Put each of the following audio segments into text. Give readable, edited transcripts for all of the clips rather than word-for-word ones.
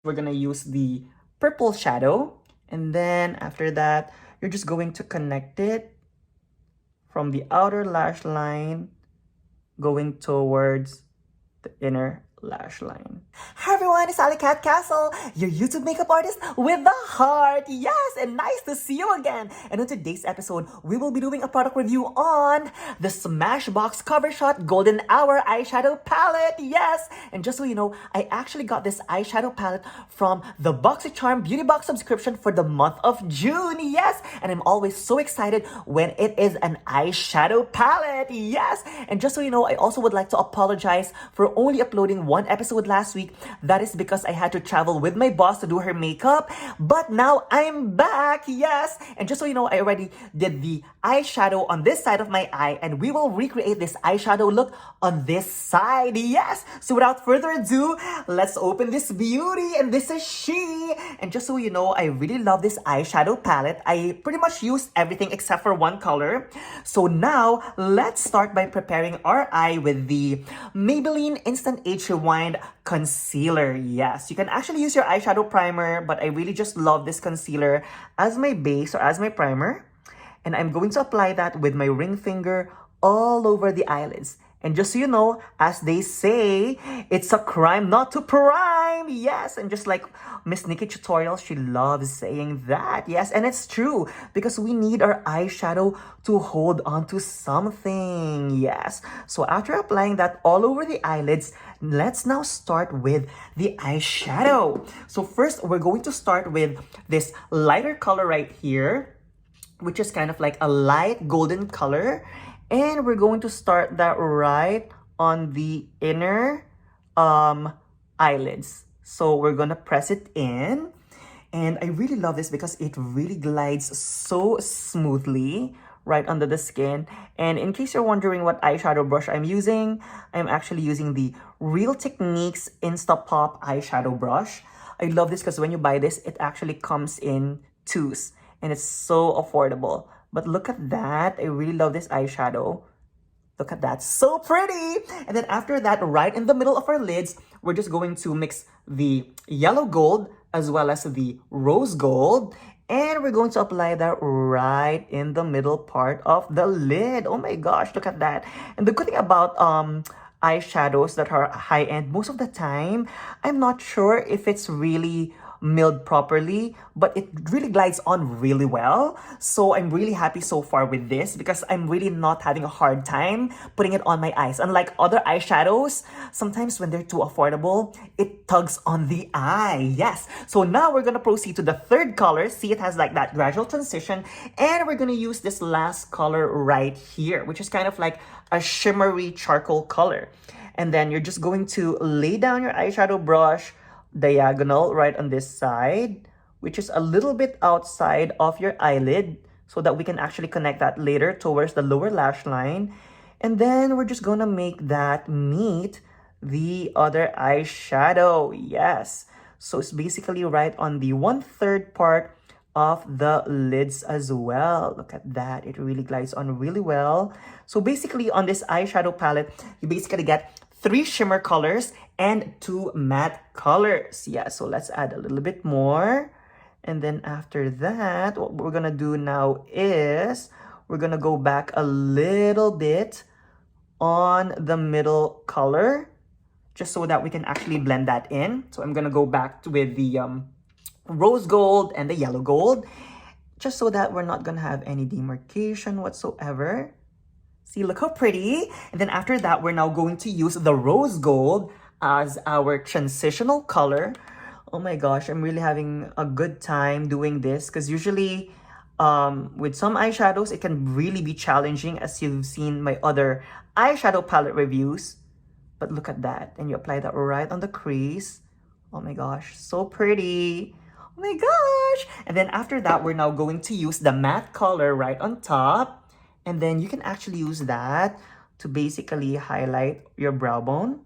We're gonna use the purple shadow. And then after that, you're just going to connect it from the outer lash line going towards the inner lash line. Hi everyone, it's Ali Cat Castle, your YouTube makeup artist with the heart. Yes, and nice to see you again. And in today's episode, we will be doing a product review on the Smashbox Cover Shot Golden Hour eyeshadow palette. Yes, and just so you know, I actually got this eyeshadow palette from the Boxycharm Beauty Box subscription for the month of June. Yes, and I'm always so excited when it is an eyeshadow palette. Yes, and just so you know, I also would like to apologize for only uploading one episode last week. That is because I had to travel with my boss to do her makeup, but now I'm back. Yes, and just so you know, I already did the eyeshadow on this side of my eye, and we will recreate this eyeshadow look on this side. Yes, so without further ado, let's open this beauty, and this is she. And just so you know, I really love this eyeshadow palette. I pretty much used everything except for one color. So now let's start by preparing our eye with the Maybelline Instant Age Rewind concealer. Yes, you can actually use your eyeshadow primer, but I really just love this concealer as my base or as my primer. And I'm going to apply that with my ring finger all over the eyelids. And just so you know, as they say, it's a crime not to prime. Yes, and just like Miss Nikki Tutorial, she loves saying that. Yes, and it's true because we need our eyeshadow to hold on to something. Yes, so after applying that all over the eyelids, let's now start with the eyeshadow. So first, we're going to start with this lighter color right here, which is kind of like a light golden color. And we're going to start that right on the inner eyelids. So we're gonna press it in. And I really love this because it really glides so smoothly right under the skin. And in case you're wondering what eyeshadow brush I'm using, I'm actually using the Real Techniques Instapop eyeshadow brush. I love this because when you buy this, it actually comes in twos. And it's so affordable. But look at that. I really love this eyeshadow. Look at that. So pretty. And then after that, right in the middle of our lids, we're just going to mix the yellow gold as well as the rose gold. And we're going to apply that right in the middle part of the lid. Oh my gosh, look at that. And the good thing about eyeshadows that are high-end, most of the time, I'm not sure if it's really milled properly, but it really glides on really well. So I'm really happy so far with this because I'm really not having a hard time putting it on my eyes. Unlike other eyeshadows, sometimes when they're too affordable, it tugs on the eye. Yes. So now we're gonna proceed to the third color. See, it has like that gradual transition, and we're gonna use this last color right here, which is kind of like a shimmery charcoal color. And then you're just going to lay down your eyeshadow brush diagonal right on this side, which is a little bit outside of your eyelid, so that we can actually connect that later towards the lower lash line. And then we're just gonna make that meet the other eyeshadow. Yes, so it's basically right on the 1/3 part of the lids as well. Look at that. It really glides on really well. So basically on this eyeshadow palette, you basically get 3 shimmer colors and 2 matte colors. Yeah, so let's add a little bit more. And then after that, what we're gonna do now is we're gonna go back a little bit on the middle color, just so that we can actually blend that in. So I'm gonna go back with the rose gold and the yellow gold, just so that we're not gonna have any demarcation whatsoever. See, look how pretty. And then after that, we're now going to use the rose gold as our transitional color. Oh my gosh, I'm really having a good time doing this because usually with some eyeshadows, it can really be challenging, as you've seen my other eyeshadow palette reviews. But look at that. And you apply that right on the crease. Oh my gosh, so pretty. Oh my gosh. And then after that, we're now going to use the matte color right on top. And then you can actually use that to basically highlight your brow bone.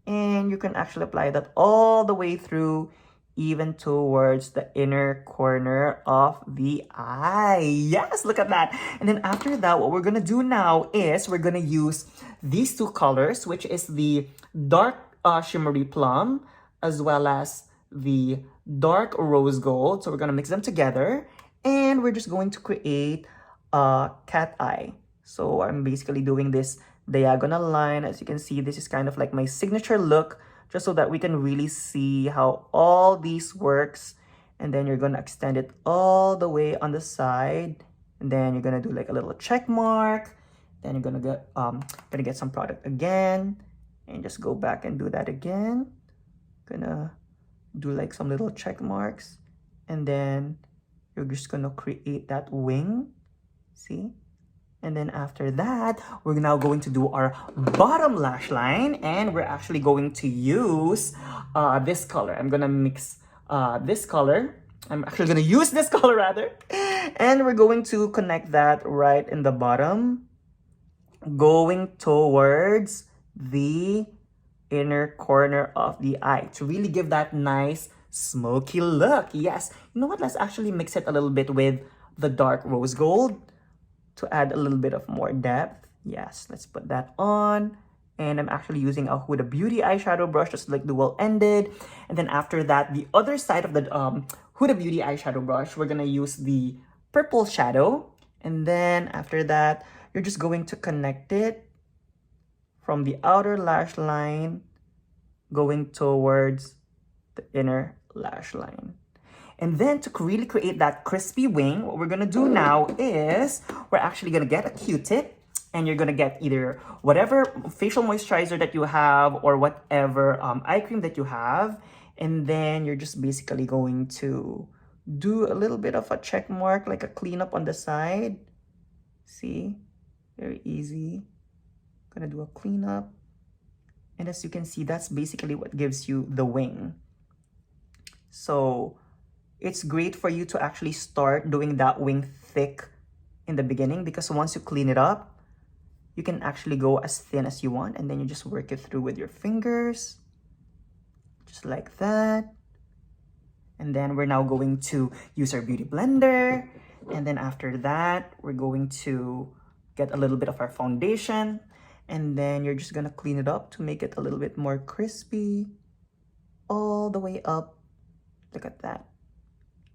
And you can actually apply that all the way through, even towards the inner corner of the eye. Yes, look at that. And then after that, what we're gonna do now is we're gonna use these 2 colors, which is the dark shimmery plum, as well as the dark rose gold. So we're gonna mix them together, and we're just going to create a cat eye. So I'm basically doing this diagonal line. As you can see, this is kind of like my signature look, just so that we can really see how all these works. And then you're gonna extend it all the way on the side, and then you're gonna do like a little check mark. Then you're gonna get some product again, and just go back and do that again. Gonna do like some little check marks, and then you're just gonna create that wing. See? And then after that, we're now going to do our bottom lash line, and we're actually going to use this color. I'm gonna mix this color. I'm actually gonna use this color rather. And we're going to connect that right in the bottom, going towards the inner corner of the eye to really give that nice smoky look. Yes. You know what? Let's actually mix it a little bit with the dark rose gold to add a little bit of more depth. Yes, let's put that on. And I'm actually using a Huda Beauty eyeshadow brush, just like dual-ended. And then after that, the other side of the Huda Beauty eyeshadow brush, we're gonna use the purple shadow. And then after that, you're just going to connect it from the outer lash line going towards the inner lash line. And then to really create that crispy wing, what we're gonna do now is we're actually gonna get a Q-tip, and you're gonna get either whatever facial moisturizer that you have or whatever eye cream that you have. And then you're just basically going to do a little bit of a check mark, like a cleanup on the side. See? Very easy. Gonna do a cleanup. And as you can see, that's basically what gives you the wing. So it's great for you to actually start doing that wing thick in the beginning, because once you clean it up, you can actually go as thin as you want, and then you just work it through with your fingers, just like that. And then we're now going to use our beauty blender. And then after that, we're going to get a little bit of our foundation, and then you're just gonna clean it up to make it a little bit more crispy all the way up. Look at that.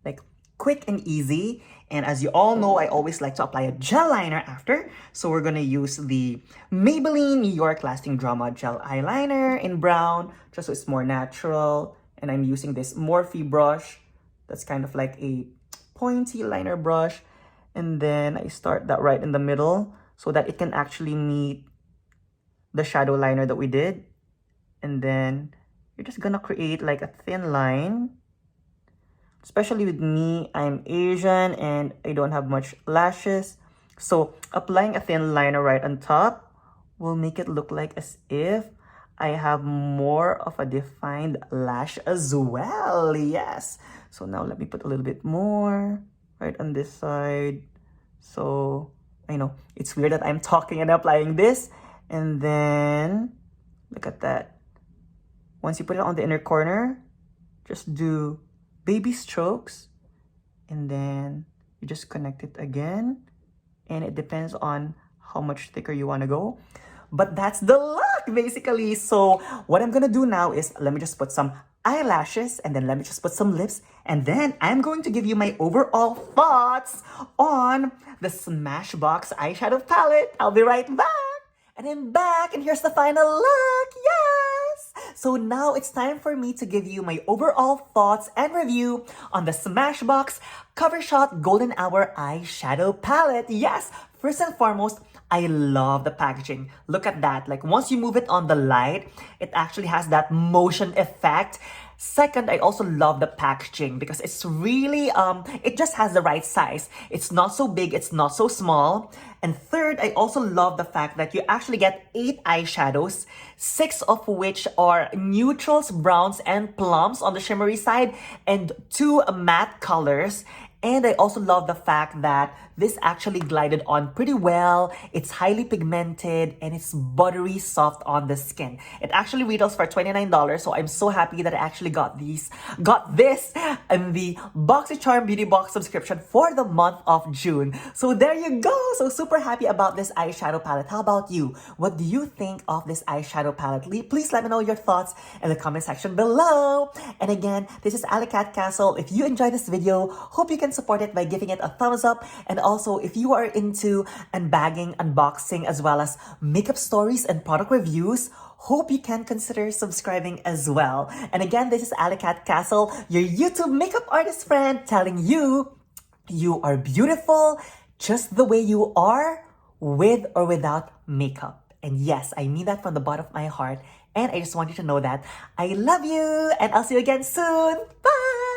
Like quick and easy. And as you all know, I always like to apply a gel liner after. So we're gonna use the Maybelline New York Lasting Drama Gel Eyeliner in brown, just so it's more natural. And I'm using this Morphe brush. That's kind of like a pointy liner brush. And then I start that right in the middle so that it can actually meet the shadow liner that we did. And then you're just gonna create like a thin line. Especially with me, I'm Asian and I don't have much lashes. So applying a thin liner right on top will make it look like as if I have more of a defined lash as well. Yes. So now let me put a little bit more right on this side. So I know it's weird that I'm talking and applying this. And then look at that. Once you put it on the inner corner, just do baby strokes, and then you just connect it again, and it depends on how much thicker you want to go, but that's the look basically. So what I'm gonna do now is let me just put some eyelashes, and then let me just put some lips, and then I'm going to give you my overall thoughts on the Smashbox eyeshadow palette. I'll be right back. And I'm back, and here's the final look. Yes! So now it's time for me to give you my overall thoughts and review on the Smashbox Cover Shot Golden Hour eyeshadow palette. Yes! First and foremost, I love the packaging. Look at that. Like once you move it on the light, it actually has that motion effect. Second, I also love the packaging because it's really, it just has the right size. It's not so big, it's not so small. And third, I also love the fact that you actually get 8 eyeshadows, 6 of which are neutrals, browns, and plums on the shimmery side, and 2 matte colors. And I also love the fact that this actually glided on pretty well. It's highly pigmented and it's buttery soft on the skin. It actually retails for $29, so I'm so happy that I actually got this in the Boxycharm Beauty Box subscription for the month of June. So there you go. So super happy about this eyeshadow palette. How about you? What do you think of this eyeshadow palette? Please let me know your thoughts in the comment section below. And again, this is Alicat Castle. If you enjoyed this video, hope you can support it by giving it a thumbs up. And also, if you are into unbagging, unboxing, as well as makeup stories and product reviews, hope you can consider subscribing as well. And again, this is Alicat Castle, your YouTube makeup artist friend, telling you, you are beautiful just the way you are, with or without makeup. And yes, I mean that from the bottom of my heart. And I just want you to know that I love you, and I'll see you again soon. Bye!